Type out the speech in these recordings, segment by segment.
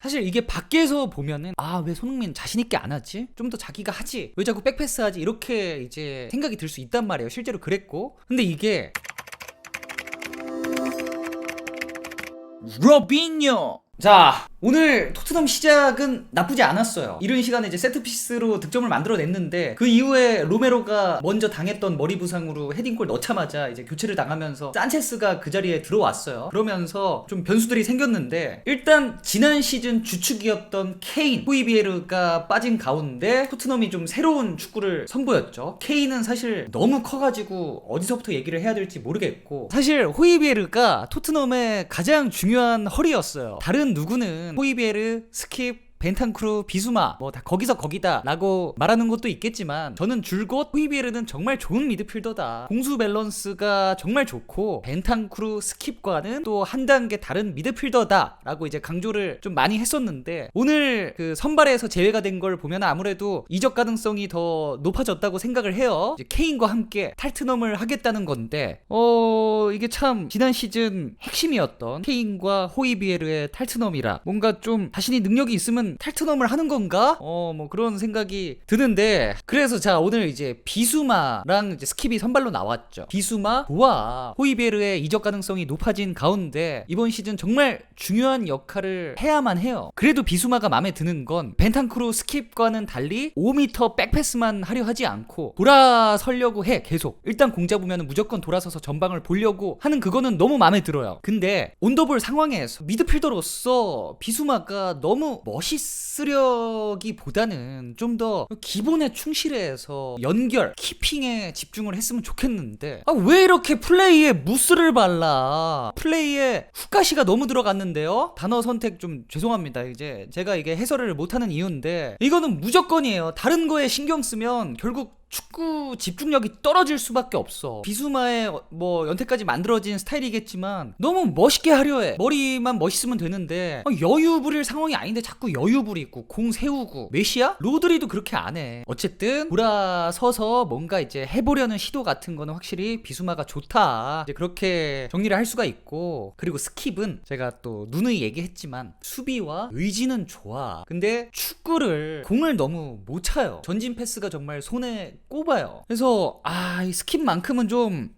사실 이게 밖에서 보면은 왜 손흥민 자신있게 안 하지? 좀 더 자기가 하지? 왜 자꾸 백패스 하지? 이렇게 이제 생각이 들 수 있단 말이에요. 실제로 그랬고. 근데 이게 로빈요! 자, 오늘 토트넘 시작은 나쁘지 않았어요. 이른 시간에 이제 세트피스로 득점을 만들어냈는데 그 이후에 로메로가 먼저 당했던 머리 부상으로 헤딩골 넣자마자 이제 교체를 당하면서 산체스가 그 자리에 들어왔어요. 그러면서 좀 변수들이 생겼는데 일단 지난 시즌 주축이었던 케인, 호이비에르가 빠진 가운데 토트넘이 좀 새로운 축구를 선보였죠. 케인은 사실 너무 커가지고 어디서부터 얘기를 해야 될지 모르겠고, 사실 호이비에르가 토트넘의 가장 중요한 허리였어요. 다른 누구는 호이비에르, 스킵, 벤탄쿠르, 비수마 뭐 다 거기서 거기다 라고 말하는 것도 있겠지만, 저는 줄곧 호이비에르는 정말 좋은 미드필더다, 공수 밸런스가 정말 좋고 벤탄쿠르, 스킵과는 또 한 단계 다른 미드필더다 라고 이제 강조를 좀 많이 했었는데, 오늘 그 선발에서 제외가 된 걸 보면 아무래도 이적 가능성이 더 높아졌다고 생각을 해요. 이제 케인과 함께 탈트넘을 하겠다는 건데 이게 참 지난 시즌 핵심이었던 케인과 호이비에르의 탈트넘이라 뭔가 좀 자신이 능력이 있으면 탈트넘을 하는 건가? 뭐 그런 생각이 드는데, 그래서 자, 오늘 이제 비수마랑 이제 스킵이 선발로 나왔죠. 비수마 좋아. 호이베르의 이적 가능성이 높아진 가운데 이번 시즌 정말 중요한 역할을 해야만 해요. 그래도 비수마가 마음에 드는 건 벤탄쿠르, 스킵과는 달리 5m 백패스만 하려 하지 않고 돌아서려고 해. 계속 일단 공 잡으면 무조건 돌아서서 전방을 보려고 하는 그거는 너무 마음에 들어요. 근데 온더볼 상황에서 미드필더로서 비수마가 너무 멋있으려기보다는 좀 더 기본에 충실해서 연결, 키핑에 집중을 했으면 좋겠는데, 왜 이렇게 플레이에 무스를 발라? 플레이에 훅가시가 너무 들어갔는데요? 단어 선택 좀 죄송합니다. 이제 제가 이게 해설을 못하는 이유인데, 이거는 무조건이에요. 다른 거에 신경 쓰면 결국 축구 집중력이 떨어질 수밖에 없어. 비수마의 뭐 연태까지 만들어진 스타일이겠지만 너무 멋있게 하려 해. 머리만 멋있으면 되는데 여유 부릴 상황이 아닌데 자꾸 여유 부리고 공 세우고. 메시야? 로드리도 그렇게 안 해. 어쨌든 돌아서서 뭔가 이제 해보려는 시도 같은 거는 확실히 비수마가 좋다, 이제 그렇게 정리를 할 수가 있고, 그리고 스킵은 제가 또 누누이 얘기했지만 수비와 의지는 좋아. 근데 축구를 공을 너무 못 차요. 전진 패스가 정말 손에 꼽아요. 그래서 이 스킵만큼은 좀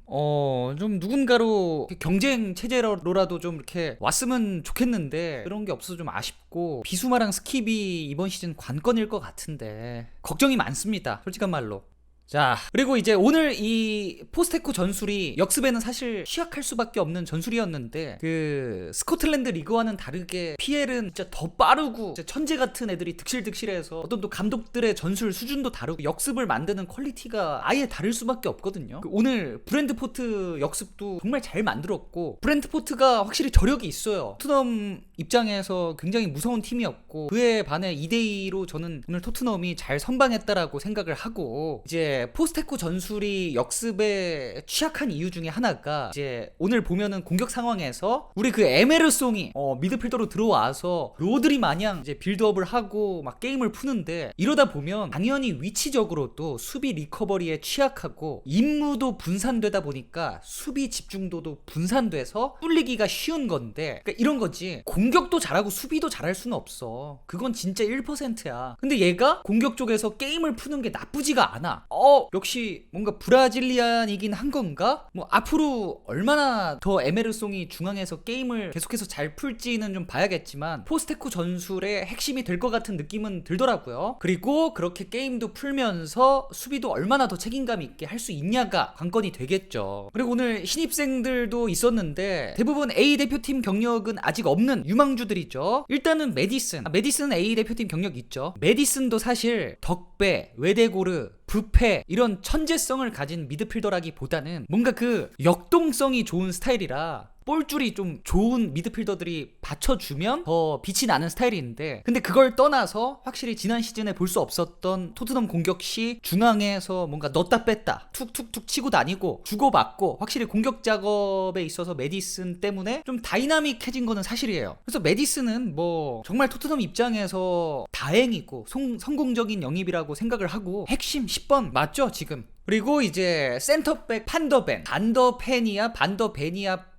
누군가로 경쟁 체제로라도 좀 이렇게 왔으면 좋겠는데 그런 게 없어서 좀 아쉽고, 비수마랑 스킵이 이번 시즌 관건일 것 같은데 걱정이 많습니다, 솔직한 말로. 자, 그리고 이제 오늘 이 포스테코 전술이 역습에는 사실 취약할 수밖에 없는 전술이었는데, 그 스코틀랜드 리그와는 다르게 PL은 진짜 더 빠르고 진짜 천재 같은 애들이 득실득실해서 어떤 또 감독들의 전술 수준도 다르고 역습을 만드는 퀄리티가 아예 다를 수밖에 없거든요. 오늘 브랜트포트 역습도 정말 잘 만들었고, 브랜트포트가 확실히 저력이 있어요. 토트넘 입장에서 굉장히 무서운 팀이었고, 그에 반해 2대2로 저는 오늘 토트넘이 잘 선방했다라고 생각을 하고, 이제 포스테코 전술이 역습에 취약한 이유 중에 하나가, 이제 오늘 보면은 공격 상황에서 우리 그 에메르송이 미드필더로 들어와서 로드리 마냥 이제 빌드업을 하고 막 게임을 푸는데, 이러다 보면 당연히 위치적으로도 수비 리커버리에 취약하고 임무도 분산되다 보니까 수비 집중도도 분산돼서 뚫리기가 쉬운 건데, 그러니까 이런 거지. 공격도 잘하고 수비도 잘할 수는 없어. 그건 진짜 1%야. 근데 얘가 공격 쪽에서 게임을 푸는 게 나쁘지가 않아. 역시 뭔가 브라질리안이긴 한 건가? 뭐 앞으로 얼마나 더 에메르송이 중앙에서 게임을 계속해서 잘 풀지는 좀 봐야겠지만, 포스테코 전술의 핵심이 될 것 같은 느낌은 들더라고요. 그리고 그렇게 게임도 풀면서 수비도 얼마나 더 책임감 있게 할 수 있냐가 관건이 되겠죠. 그리고 오늘 신입생들도 있었는데 대부분 A 대표팀 경력은 아직 없는 유망주들이죠. 일단은 메디슨은 A 대표팀 경력 있죠. 메디슨도 사실 덕배, 외대고르, 부패 이런 천재성을 가진 미드필더라기보다는 뭔가 그 역동성이 좋은 스타일이라 볼줄이 좀 좋은 미드필더들이 받쳐주면 더 빛이 나는 스타일인데, 근데 그걸 떠나서 확실히 지난 시즌에 볼 수 없었던 토트넘 공격 시 중앙에서 뭔가 넣었다 뺐다 툭툭툭 치고 다니고 주고받고, 확실히 공격 작업에 있어서 메디슨 때문에 좀 다이나믹해진 거는 사실이에요. 그래서 메디슨은 뭐 정말 토트넘 입장에서 다행이고 성공적인 영입이라고 생각을 하고, 핵심 10번 맞죠 지금. 그리고 이제 센터백 반더벤이야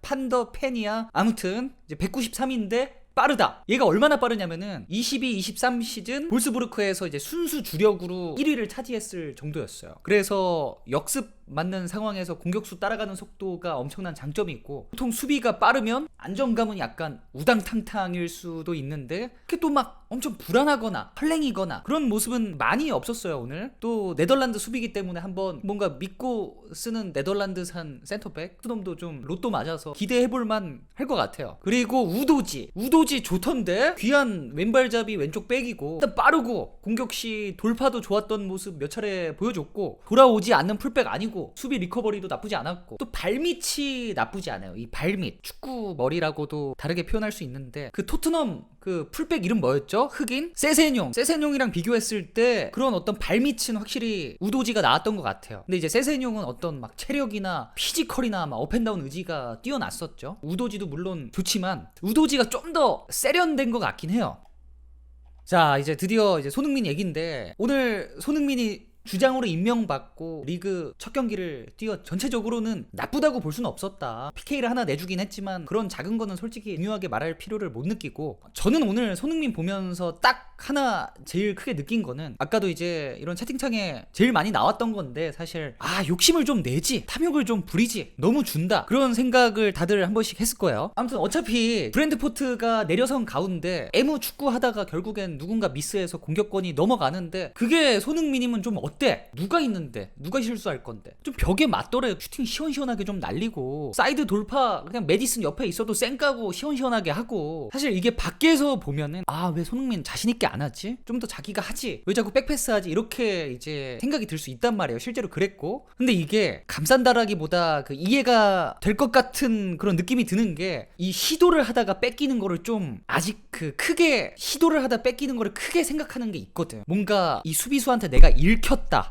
판더페니아 아무튼 이제 193인데 빠르다. 얘가 얼마나 빠르냐면은 22, 23 시즌 볼스부르크에서 이제 순수 주력으로 1위를 차지했을 정도였어요. 그래서 역습 맞는 상황에서 공격수 따라가는 속도가 엄청난 장점이 있고, 보통 수비가 빠르면 안정감은 약간 우당탕탕일 수도 있는데 그게 또 막 엄청 불안하거나 헐랭이거나 그런 모습은 많이 없었어요. 오늘 또 네덜란드 수비기 때문에 한번 뭔가 믿고 쓰는 네덜란드산 센터백 그놈도 좀 로또 맞아서 기대해볼만 할 것 같아요. 그리고 우도지 좋던데, 귀한 왼발잡이 왼쪽 백이고 일단 빠르고 공격시 돌파도 좋았던 모습 몇 차례 보여줬고, 돌아오지 않는 풀백 아니고 수비 리커버리도 나쁘지 않았고, 또 발밑이 나쁘지 않아요. 이 발밑, 축구 머리라고도 다르게 표현할 수 있는데, 그 토트넘 그 풀백 이름 뭐였죠? 흑인? 세세뇽이랑 비교했을 때 그런 어떤 발밑은 확실히 우도지가 나왔던 것 같아요. 근데 이제 세세뇽은 어떤 막 체력이나 피지컬이나 막 업앤다운 의지가 뛰어났었죠. 우도지도 물론 좋지만 우도지가 좀 더 세련된 것 같긴 해요. 자, 이제 드디어 이제 손흥민 얘기인데, 오늘 손흥민이 주장으로 임명받고 리그 첫 경기를 뛰어 전체적으로는 나쁘다고 볼 수는 없었다. PK를 하나 내주긴 했지만 그런 작은 거는 솔직히 중요하게 말할 필요를 못 느끼고, 저는 오늘 손흥민 보면서 딱 하나 제일 크게 느낀 거는, 아까도 이제 이런 채팅창에 제일 많이 나왔던 건데, 사실 욕심을 좀 내지, 탐욕을 좀 부리지, 너무 준다, 그런 생각을 다들 한 번씩 했을 거예요. 아무튼 어차피 브랜드포트가 내려선 가운데 애무 축구 하다가 결국엔 누군가 미스해서 공격권이 넘어가는데, 그게 손흥민이면 좀 어때? 누가 있는데? 누가 실수할 건데? 좀 벽에 맞더래. 슈팅 시원시원하게 좀 날리고, 사이드 돌파 그냥 메디슨 옆에 있어도 쌩 까고 시원시원하게 하고. 사실 이게 밖에서 보면은 왜 손흥민 자신있게 안 하지? 좀 더 자기가 하지? 왜 자꾸 백패스 하지? 이렇게 이제 생각이 들 수 있단 말이에요. 실제로 그랬고. 근데 이게 감싼다라기보다 그 이해가 될 것 같은 그런 느낌이 드는 게, 이 시도를 하다가 뺏기는 거를 좀 아직 크게 시도를 하다 뺏기는 거를 크게 생각하는 게 있거든. 뭔가 이 수비수한테 내가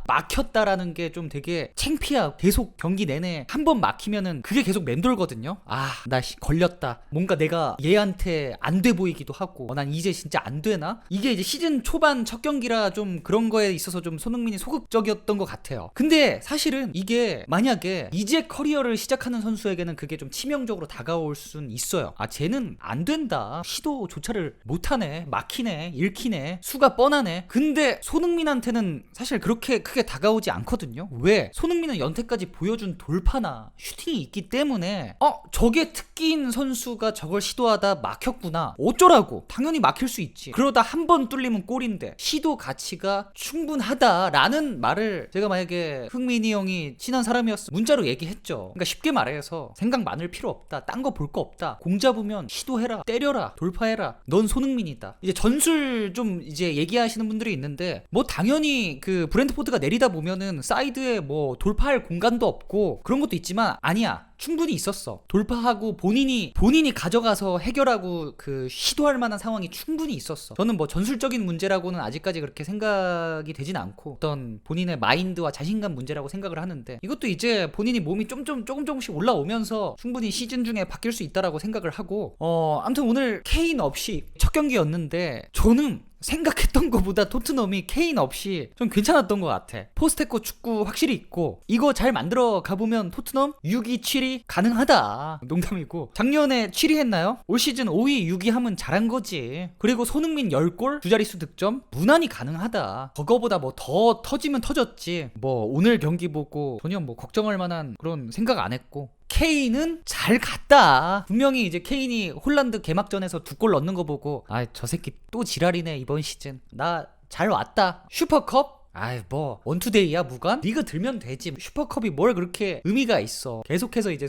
막혔다라는 게 좀 되게 창피하고, 계속 경기 내내 한 번 막히면은 그게 계속 맴돌거든요. 나 걸렸다. 뭔가 내가 얘한테 안 돼 보이기도 하고, 난 이제 진짜 안 되나? 이게 이제 시즌 초반 첫 경기라 좀 그런 거에 있어서 좀 손흥민이 소극적이었던 것 같아요. 근데 사실은 이게 만약에 이제 커리어를 시작하는 선수에게는 그게 좀 치명적으로 다가올 순 있어요. 쟤는 안 된다. 시도조차를 못하네. 막히네. 읽히네. 수가 뻔하네. 근데 손흥민한테는 사실 그렇게 크게 다가오지 않거든요. 왜? 손흥민은 연태까지 보여준 돌파나 슈팅이 있기 때문에 저게 특기인 선수가 저걸 시도하다 막혔구나, 어쩌라고. 당연히 막힐 수 있지. 그러다 한 번 뚫리면 골인데 시도 가치가 충분하다라는 말을 제가 만약에 흥민이 형이 친한 사람이었으면 문자로 얘기했죠. 그러니까 쉽게 말해서 생각 많을 필요 없다. 딴 거 볼 거 없다. 공 잡으면 시도해라. 때려라. 돌파해라. 넌 손흥민이다. 이제 전술 좀 이제 얘기하시는 분들이 있는데, 뭐 당연히 그 브랜트포드가 내리다 보면은 사이드에 뭐 돌파할 공간도 없고 그런 것도 있지만, 아니야. 충분히 있었어. 돌파하고 본인이 가져가서 해결하고 그 시도할 만한 상황이 충분히 있었어. 저는 뭐 전술적인 문제라고는 아직까지 그렇게 생각이 되진 않고, 어떤 본인의 마인드와 자신감 문제라고 생각을 하는데, 이것도 이제 본인이 몸이 조금씩 올라오면서 충분히 시즌 중에 바뀔 수 있다라고 생각을 하고, 아무튼 오늘 케인 없이 첫 경기였는데, 저는 생각했던 것보다 토트넘이 케인 없이 좀 괜찮았던 것 같아. 포스테코 축구 확실히 있고, 이거 잘 만들어 가보면 토트넘 6위 7위 가능하다. 농담이고, 작년에 7위 했나요? 올 시즌 5위 6위 하면 잘한 거지. 그리고 손흥민 10골 두자릿수 득점 무난히 가능하다. 그거보다 뭐 더 터지면 터졌지. 뭐 오늘 경기 보고 전혀 뭐 걱정할 만한 그런 생각 안 했고, 케인은 잘 갔다. 분명히 이제 케인이 홀란드 개막전에서 2골 넣는 거 보고, 저 새끼 또 지랄이네 이번 시즌. 나 잘 왔다. 슈퍼컵? 뭐 원투데이야 무관? 리그 들면 되지. 슈퍼컵이 뭘 그렇게 의미가 있어. 계속해서 이제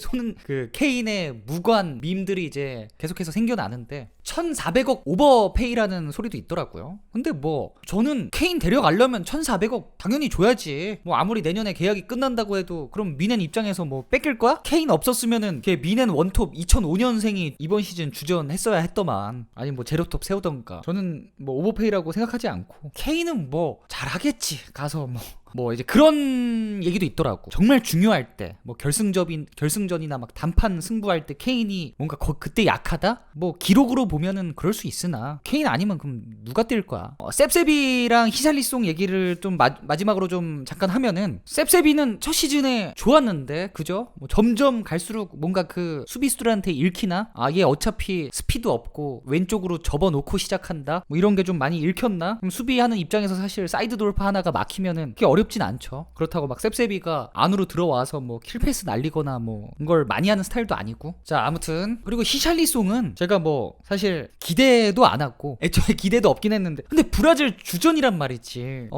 케인의 무관 밈들이 이제 계속해서 생겨나는데, 1,400억 오버페이라는 소리도 있더라고요. 근데 뭐 저는 케인 데려가려면 1,400억 당연히 줘야지. 뭐 아무리 내년에 계약이 끝난다고 해도 그럼 미넨 입장에서 뭐 뺏길 거야? 케인 없었으면은 걔 미넨 원톱 2005년생이 이번 시즌 주전했어야 했더만. 아니 뭐 제로톱 세우던가. 저는 뭐 오버페이라고 생각하지 않고, 케인은 뭐 잘하겠지. 가서 뭐 뭐 이제 그런 얘기도 있더라고. 정말 중요할 때 뭐 결승전이나 막 단판 승부할 때 케인이 뭔가 그때 약하다? 뭐 기록으로 보면은 그럴 수 있으나 케인 아니면 그럼 누가 뛸 거야? 셉셉이랑 히샬리송 얘기를 좀 마지막으로 좀 잠깐 하면은, 셉셉이는 첫 시즌에 좋았는데 그죠? 뭐 점점 갈수록 뭔가 그 수비수들한테 읽히나? 아, 얘 어차피 스피드 없고 왼쪽으로 접어놓고 시작한다? 뭐 이런 게 좀 많이 읽혔나? 그럼 수비하는 입장에서 사실 사이드 돌파 하나가 막히면은 그게 어렵진 않죠. 그렇다고 막 셉셉이가 안으로 들어와서 뭐 킬패스 날리거나 뭐 이걸 많이 하는 스타일도 아니고. 자, 아무튼 그리고 히샬리송은 제가 뭐 사실 기대도 안 했고 애초에 기대도 없긴 했는데, 근데 브라질 주전이란 말이지.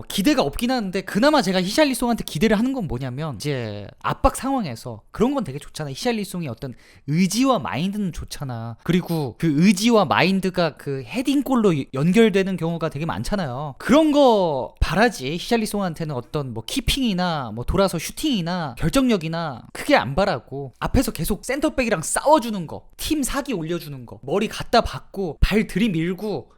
기대가 없긴 하는데 그나마 제가 히샬리송한테 기대를 하는 건 뭐냐면, 이제 압박 상황에서 그런 건 되게 좋잖아. 히샬리송이 어떤 의지와 마인드는 좋잖아. 그리고 그 의지와 마인드가 그 헤딩골로 연결되는 경우가 되게 많잖아요. 그런 거 바라지. 히샬리송한테는 어떤 뭐 키핑이나 뭐 돌아서 슈팅이나 결정력이나 크게 안 바라고, 앞에서 계속 센터백이랑 싸워주는 거, 팀 사기 올려주는 거, 머리 갖다 박고 발 들이밀고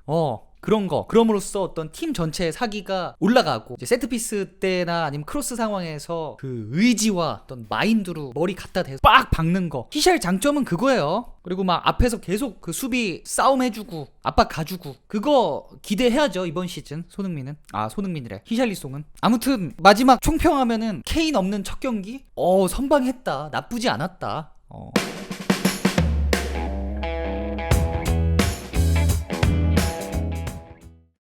그런 거, 그럼으로써 어떤 팀 전체의 사기가 올라가고, 이제 세트피스 때나 아니면 크로스 상황에서 그 의지와 어떤 마인드로 머리 갖다 대서 빡 박는 거, 히샬 장점은 그거예요. 그리고 막 앞에서 계속 그 수비 싸움 해주고 압박 가주고, 그거 기대해야죠 이번 시즌. 손흥민이래, 히샬리송은. 아무튼 마지막 총평하면은 케인 없는 첫 경기 선방했다, 나쁘지 않았다.